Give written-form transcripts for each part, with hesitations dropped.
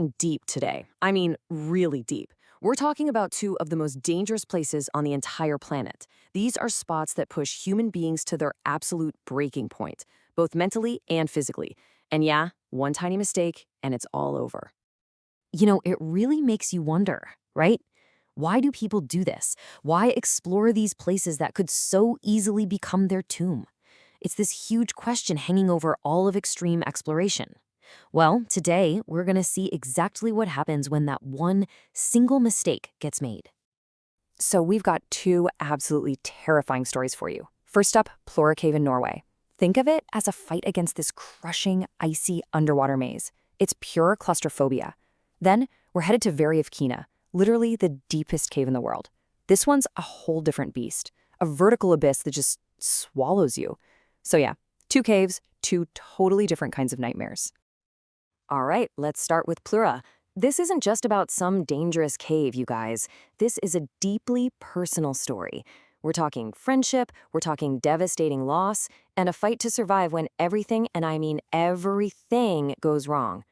Deep today. I mean, really deep. We're talking about two of the most dangerous places on the entire planet. These are spots that push human beings to their absolute breaking point, both mentally and physically. And yeah, one tiny mistake, and it's all over. It really makes you wonder, right? Why do people do this? Why explore these places that could so easily become their tomb? It's this huge question hanging over all of extreme exploration. Well, today we're going to see exactly what happens when that one single mistake gets made. So we've got two absolutely terrifying stories for you. First up, Plura Cave in Norway. Think of it as a fight against this crushing, icy underwater maze. It's pure claustrophobia. Then we're headed to Kina, literally the deepest cave in the world. This one's a whole different beast, a vertical abyss that just swallows you. So yeah, two caves, two totally different kinds of nightmares. All right, let's start with Plura. This isn't just about some dangerous cave, you guys. This is a deeply personal story. We're talking friendship, we're talking devastating loss, and a fight to survive when everything, and I mean everything, goes wrong.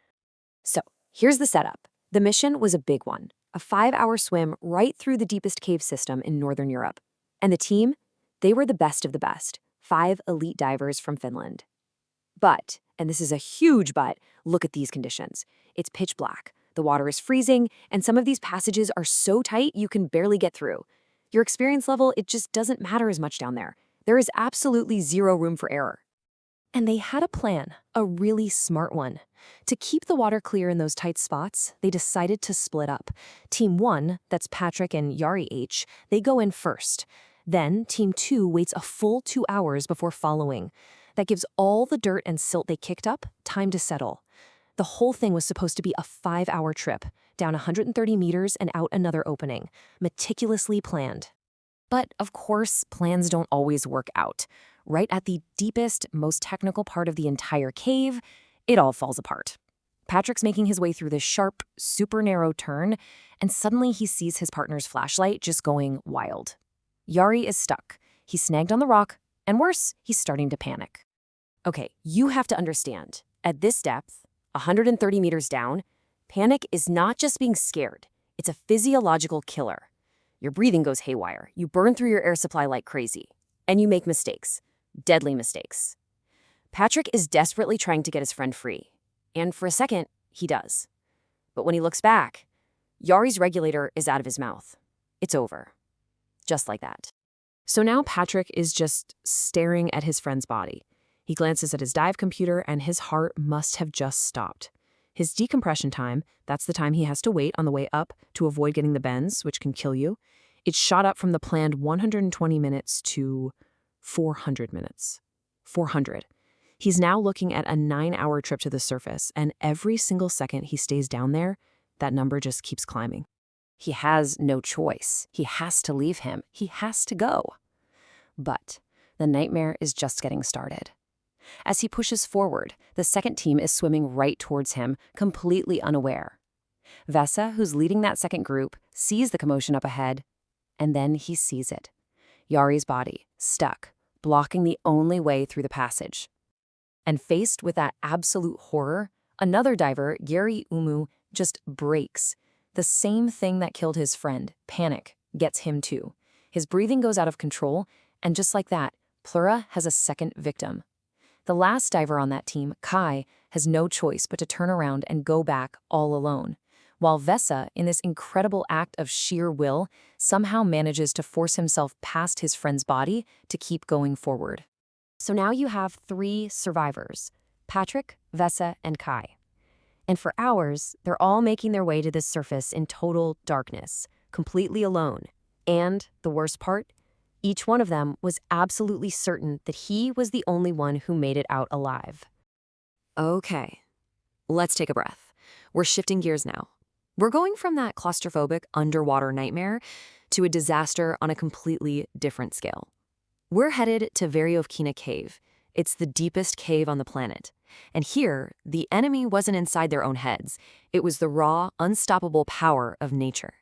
So, here's the setup. The mission was a big one, a 5-hour swim right through the deepest cave system in Northern Europe. And the team? They were the best of the best, 5 elite divers from Finland. But, and this is a huge but, look at these conditions. It's pitch black, the water is freezing, and some of these passages are so tight you can barely get through. Your experience level, it just doesn't matter as much down there. There is absolutely zero room for error. And they had a plan, a really smart one. To keep the water clear in those tight spots, they decided to split up. Team 1, that's Patrick and Yari H, they go in first. Then Team 2 waits a full 2 hours before following. That gives all the dirt and silt they kicked up time to settle. The whole thing was supposed to be a 5-hour trip, down 130 meters and out another opening, meticulously planned. But of course, plans don't always work out. Right at the deepest, most technical part of the entire cave, it all falls apart. Patrick's making his way through this sharp, super narrow turn, and suddenly he sees his partner's flashlight just going wild. Yari is stuck. He's snagged on the rock, and worse, he's starting to panic. Okay, you have to understand, at this depth, 130 meters down, panic is not just being scared, it's a physiological killer. Your breathing goes haywire, you burn through your air supply like crazy, and you make mistakes, deadly mistakes. Patrick is desperately trying to get his friend free, and for a second, he does. But when he looks back, Yari's regulator is out of his mouth. It's over. Just like that. So now Patrick is just staring at his friend's body. He glances at his dive computer and his heart must have just stopped. His decompression time, that's the time he has to wait on the way up to avoid getting the bends, which can kill you, it shot up from the planned 120 minutes to 400 minutes. 400. He's now looking at a 9-hour trip to the surface, and every single second he stays down there, that number just keeps climbing. He has no choice. He has to leave him. He has to go. But the nightmare is just getting started. As he pushes forward, the second team is swimming right towards him, completely unaware. Vesa, who's leading that second group, sees the commotion up ahead, and then he sees it. Yari's body, stuck, blocking the only way through the passage. And faced with that absolute horror, another diver, Yari Umu, just breaks. The same thing that killed his friend, panic, gets him too. His breathing goes out of control, and just like that, Plura has a second victim. The last diver on that team, Kai, has no choice but to turn around and go back all alone, while Vesa, in this incredible act of sheer will, somehow manages to force himself past his friend's body to keep going forward. So now you have 3 survivors, Patrick, Vesa, and Kai. And for hours, they're all making their way to the surface in total darkness, completely alone. And, the worst part, each one of them was absolutely certain that he was the only one who made it out alive. Okay, let's take a breath. We're shifting gears now. We're going from that claustrophobic underwater nightmare to a disaster on a completely different scale. We're headed to Kina Cave. It's the deepest cave on the planet. And here, the enemy wasn't inside their own heads. It was the raw, unstoppable power of nature.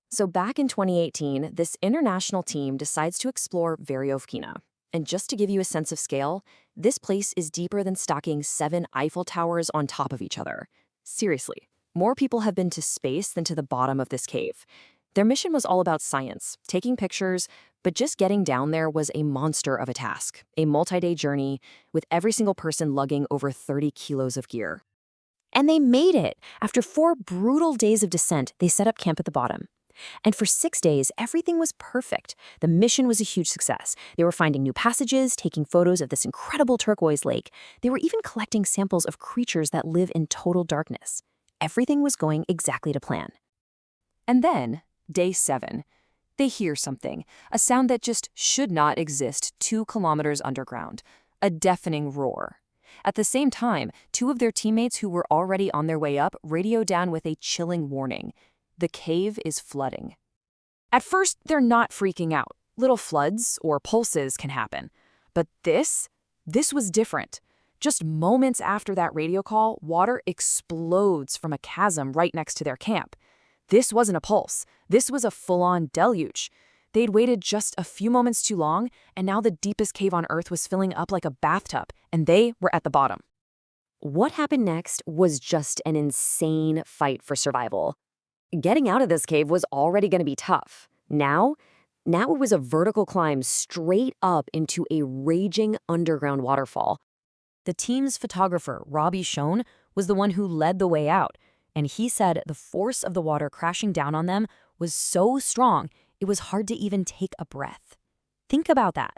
So back in 2018, this international team decides to explore Kina. And just to give you a sense of scale, this place is deeper than stacking 7 Eiffel Towers on top of each other. Seriously, More people have been to space than to the bottom of this cave. Their mission was all about science, taking pictures, but just getting down there was a monster of a task, a multi-day journey with every single person lugging over 30 kilos of gear. And they made it! After 4 brutal days of descent, they set up camp at the bottom. And for 6 days, everything was perfect. The mission was a huge success. They were finding new passages, taking photos of this incredible turquoise lake. They were even collecting samples of creatures that live in total darkness. Everything was going exactly to plan. And then, day 7, they hear something, a sound that just should not exist 2 kilometers underground, a deafening roar. At the same time, 2 of their teammates who were already on their way up radioed down with a chilling warning. The cave is flooding. At first, they're not freaking out. Little floods or pulses can happen. But this was different. Just moments after that radio call, water explodes from a chasm right next to their camp. This wasn't a pulse. This was a full-on deluge. They'd waited just a few moments too long, and now the deepest cave on Earth was filling up like a bathtub, and they were at the bottom. What happened next was just an insane fight for survival. Getting out of this cave was already going to be tough. Now it was a vertical climb straight up into a raging underground waterfall. The team's photographer, Robbie Schoen, was the one who led the way out, and he said the force of the water crashing down on them was so strong it was hard to even take a breath. Think about that.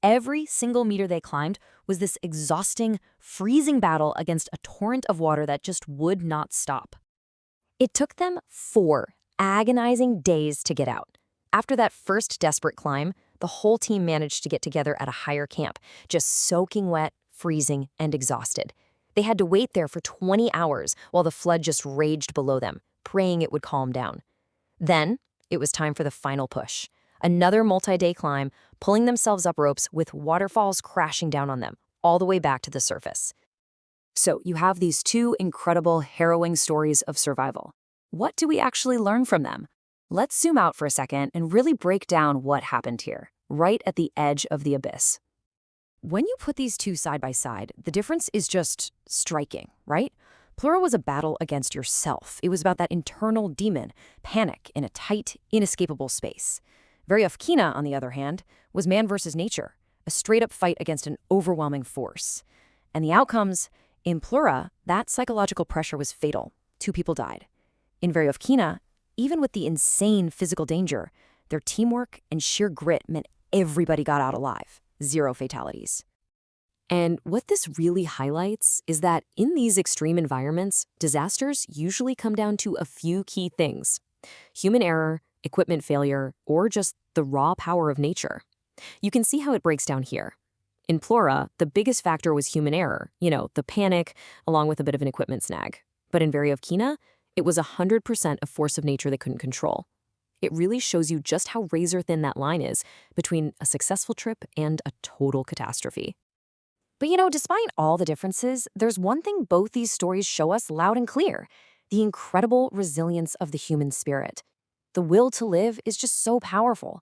Every single meter they climbed was this exhausting, freezing battle against a torrent of water that just would not stop. It took them 4 agonizing days to get out. After that first desperate climb, the whole team managed to get together at a higher camp, just soaking wet, freezing, and exhausted. They had to wait there for 20 hours while the flood just raged below them, praying it would calm down. Then, it was time for the final push. Another multi-day climb, pulling themselves up ropes with waterfalls crashing down on them, all the way back to the surface. So you have these 2 incredible, harrowing stories of survival. What do we actually learn from them? Let's zoom out for a second and really break down what happened here, right at the edge of the abyss. When you put these 2 side by side, the difference is just striking, right? Plura was a battle against yourself. It was about that internal demon, panic in a tight, inescapable space. Veryovkina, on the other hand, was man versus nature, a straight-up fight against an overwhelming force. And the outcomes, in Plura, that psychological pressure was fatal. 2 people died. In Veryovkina, even with the insane physical danger, their teamwork and sheer grit meant everybody got out alive. 0 fatalities. And what this really highlights is that in these extreme environments, disasters usually come down to a few key things: human error, equipment failure, or just the raw power of nature. You can see how it breaks down here. In Plura, the biggest factor was human error, the panic, along with a bit of an equipment snag. But in Veryovkina, it was 100% a force of nature they couldn't control. It really shows you just how razor-thin that line is between a successful trip and a total catastrophe. But despite all the differences, there's one thing both these stories show us loud and clear: the incredible resilience of the human spirit. The will to live is just so powerful.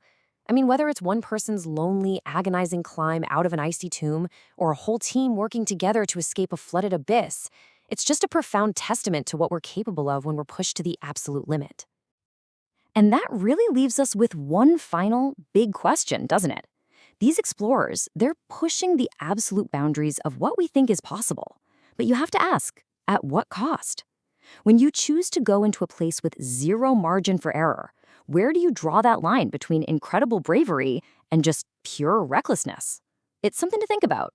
Whether it's one person's lonely, agonizing climb out of an icy tomb or a whole team working together to escape a flooded abyss, it's just a profound testament to what we're capable of when we're pushed to the absolute limit. And that really leaves us with one final big question, doesn't it? These explorers, they're pushing the absolute boundaries of what we think is possible. But you have to ask, at what cost? When you choose to go into a place with 0 margin for error, where do you draw that line between incredible bravery and just pure recklessness? It's something to think about.